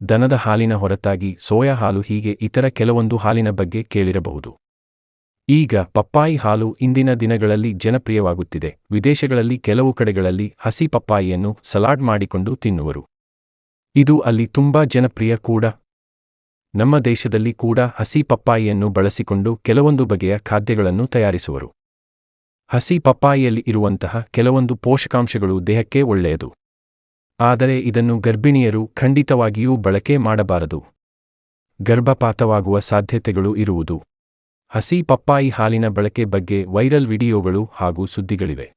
ದನದ ಹಾಲಿನ ಹೊರತಾಗಿ ಸೋಯಾ ಹಾಲು ಹೀಗೆ ಇತರ ಕೆಲವೊಂದು ಹಾಲಿನ ಬಗ್ಗೆ ಕೇಳಿರಬಹುದು. ಈಗ ಪಪ್ಪಾಯಿ ಹಾಲು ಇಂದಿನ ದಿನಗಳಲ್ಲಿ ಜನಪ್ರಿಯವಾಗುತ್ತಿದೆ. ವಿದೇಶಗಳಲ್ಲಿ ಕೆಲವು ಕಡೆಗಳಲ್ಲಿ ಹಸಿ ಪಪ್ಪಾಯಿಯನ್ನು ಸಲಾಡ್ ಮಾಡಿಕೊಂಡು ತಿನ್ನುವರು. ಇದು ಅಲ್ಲಿ ತುಂಬಾ ಜನಪ್ರಿಯ ಕೂಡ. ನಮ್ಮ ದೇಶದಲ್ಲಿ ಕೂಡ ಹಸಿ ಪಪ್ಪಾಯಿಯನ್ನು ಬಳಸಿಕೊಂಡು ಕೆಲವೊಂದು ಬಗೆಯ ಖಾದ್ಯಗಳನ್ನು ತಯಾರಿಸುವರು. ಹಸಿ ಪಪ್ಪಾಯಿಯಲ್ಲಿ ಇರುವಂತಹ ಕೆಲವೊಂದು ಪೋಷಕಾಂಶಗಳು ದೇಹಕ್ಕೆ ಒಳ್ಳೆಯದು. ಆದರೆ ಇದನ್ನು ಗರ್ಭಿಣಿಯರು ಖಂಡಿತವಾಗಿಯೂ ಬಳಕೆ ಮಾಡಬಾರದು. ಗರ್ಭಪಾತವಾಗುವ ಸಾಧ್ಯತೆಗಳು ಇರುವುದು. ಹಸಿ ಪಪ್ಪಾಯಿ ಹಾಲಿನ ಬಳಕೆ ಬಗ್ಗೆ ವೈರಲ್ ವಿಡಿಯೋಗಳು ಹಾಗೂ ಸುದ್ದಿಗಳಿವೆ.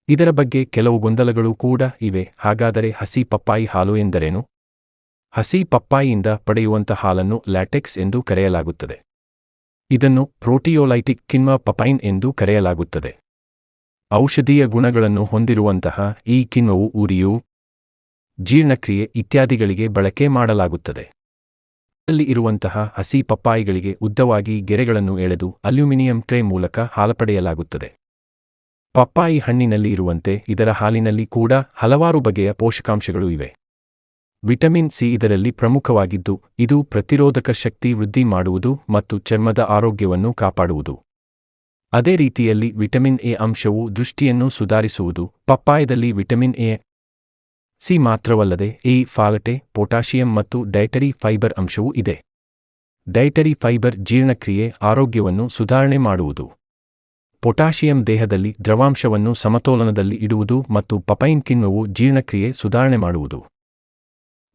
ಇದರ ಬಗ್ಗೆ ಕೆಲವು ಗೊಂದಲಗಳು ಕೂಡ ಇವೆ. ಹಾಗಾದರೆ ಹಸಿ ಪಪ್ಪಾಯಿ ಹಾಲು ಎಂದರೇನು? ಹಸಿ ಪಪ್ಪಾಯಿಯಿಂದ ಪಡೆಯುವಂಥ ಹಾಲನ್ನು ಲ್ಯಾಟೆಕ್ಸ್ ಎಂದು ಕರೆಯಲಾಗುತ್ತದೆ. ಇದನ್ನು ಪ್ರೋಟಿಯೋಲೈಟಿಕ್ ಕಿಣ್ವ ಪಪೈನ್ ಎಂದು ಕರೆಯಲಾಗುತ್ತದೆ. ಔಷಧೀಯ ಗುಣಗಳನ್ನು ಹೊಂದಿರುವಂತಹ ಈ ಕಿಣ್ವವು ಉರಿಯು, ಜೀರ್ಣಕ್ರಿಯೆ ಇತ್ಯಾದಿಗಳಿಗೆ ಬಳಕೆ ಮಾಡಲಾಗುತ್ತದೆ. ಅಲ್ಲಿ ಇರುವಂತಹ ಹಸಿ ಪಪ್ಪಾಯಿಗಳಿಗೆ ಉದ್ದವಾಗಿ ಗೆರೆಗಳನ್ನು ಎಳೆದು ಅಲ್ಯೂಮಿನಿಯಂ ಟ್ರೇ ಮೂಲಕ ಹಾಲಪಡೆಯಲಾಗುತ್ತದೆ. ಪಪ್ಪಾಯಿ ಹಣ್ಣಿನಲ್ಲಿ ಇರುವಂತೆ ಇದರ ಹಾಲಿನಲ್ಲಿ ಕೂಡ ಹಲವಾರು ಬಗೆಯ ಪೋಷಕಾಂಶಗಳು ಇವೆ. ವಿಟಮಿನ್ ಸಿ ಇದರಲ್ಲಿ ಪ್ರಮುಖವಾಗಿದ್ದು, ಇದು ಪ್ರತಿರೋಧಕ ಶಕ್ತಿ ವೃದ್ಧಿ ಮಾಡುವುದು ಮತ್ತು ಚರ್ಮದ ಆರೋಗ್ಯವನ್ನು ಕಾಪಾಡುವುದು. ಅದೇ ರೀತಿಯಲ್ಲಿ ವಿಟಮಿನ್ ಎ ಅಂಶವು ದೃಷ್ಟಿಯನ್ನು ಸುಧಾರಿಸುವುದು. ಪಪ್ಪಾಯದಲ್ಲಿ ವಿಟಮಿನ್ ಎ, ಸಿ ಮಾತ್ರವಲ್ಲದೆ ಎ, ಫಾಲಟೆ, ಪೊಟ್ಯಾಷಿಯಂ ಮತ್ತು ಡಯಟರಿ ಫೈಬರ್ ಅಂಶವೂ ಇದೆ. ಡಯಟರಿ ಫೈಬರ್ ಜೀರ್ಣಕ್ರಿಯೆ, ಆರೋಗ್ಯವನ್ನು ಸುಧಾರಣೆ ಮಾಡುವುದು. ಪೊಟ್ಯಾಷಿಯಂ ದೇಹದಲ್ಲಿ ದ್ರವಾಂಶವನ್ನು ಸಮತೋಲನದಲ್ಲಿ ಇಡುವುದು ಮತ್ತು ಪಪೈನ್ ಕಿಣ್ವವು ಜೀರ್ಣಕ್ರಿಯೆ ಸುಧಾರಣೆ ಮಾಡುವುದು.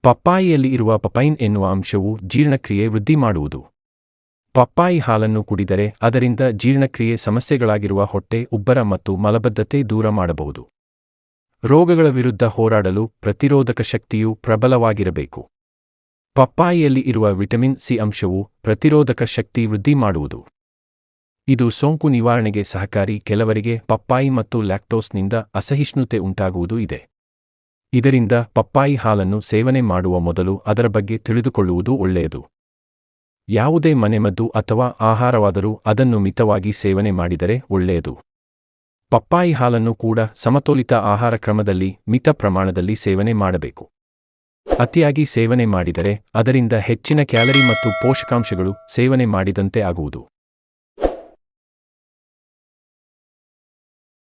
ಪಪ್ಪಾಯಿಯಲ್ಲಿ ಇರುವ ಪಪೈನ್ ಎನ್ನುವ ಅಂಶವು ಜೀರ್ಣಕ್ರಿಯೆ ವೃದ್ಧಿ ಮಾಡುವುದು. ಪಪ್ಪಾಯಿ ಹಾಲನ್ನು ಕುಡಿದರೆ ಅದರಿಂದ ಜೀರ್ಣಕ್ರಿಯೆ ಸಮಸ್ಯೆಗಳಾಗಿರುವ ಹೊಟ್ಟೆ ಉಬ್ಬರ ಮತ್ತು ಮಲಬದ್ಧತೆ ದೂರ ಮಾಡಬಹುದು. ರೋಗಗಳ ವಿರುದ್ಧ ಹೋರಾಡಲು ಪ್ರತಿರೋಧಕ ಶಕ್ತಿಯು ಪ್ರಬಲವಾಗಿರಬೇಕು. ಪಪ್ಪಾಯಿಯಲ್ಲಿ ಇರುವ ವಿಟಮಿನ್ ಸಿ ಅಂಶವು ಪ್ರತಿರೋಧಕ ಶಕ್ತಿ ವೃದ್ಧಿ ಮಾಡುವುದು. ಇದು ಸೋಂಕು ನಿವಾರಣೆಗೆ ಸಹಕಾರಿ. ಕೆಲವರಿಗೆ ಪಪ್ಪಾಯಿ ಮತ್ತು ಲ್ಯಾಕ್ಟೋಸ್ನಿಂದ ಅಸಹಿಷ್ಣುತೆ ಉಂಟಾಗುವುದು ಇದೆ. ಇದರಿಂದ ಪಪ್ಪಾಯಿ ಹಾಲನ್ನು ಸೇವನೆ ಮಾಡುವ ಮೊದಲು ಅದರ ಬಗ್ಗೆ ತಿಳಿದುಕೊಳ್ಳುವುದು ಒಳ್ಳೆಯದು. ಯಾವುದೇ ಮನೆಮದ್ದು ಅಥವಾ ಆಹಾರವಾದರೂ ಅದನ್ನು ಮಿತವಾಗಿ ಸೇವನೆ ಮಾಡಿದರೆ ಒಳ್ಳೆಯದು. ಪಪ್ಪಾಯಿ ಹಾಲನ್ನು ಕೂಡ ಸಮತೋಲಿತ ಆಹಾರ ಕ್ರಮದಲ್ಲಿ ಮಿತ ಪ್ರಮಾಣದಲ್ಲಿ ಸೇವನೆ ಮಾಡಬೇಕು. ಅತಿಯಾಗಿ ಸೇವನೆ ಮಾಡಿದರೆ ಅದರಿಂದ ಹೆಚ್ಚಿನ ಕ್ಯಾಲರಿ ಮತ್ತು ಪೋಷಕಾಂಶಗಳು ಸೇವನೆ ಮಾಡಿದಂತೆ ಆಗುವುದು.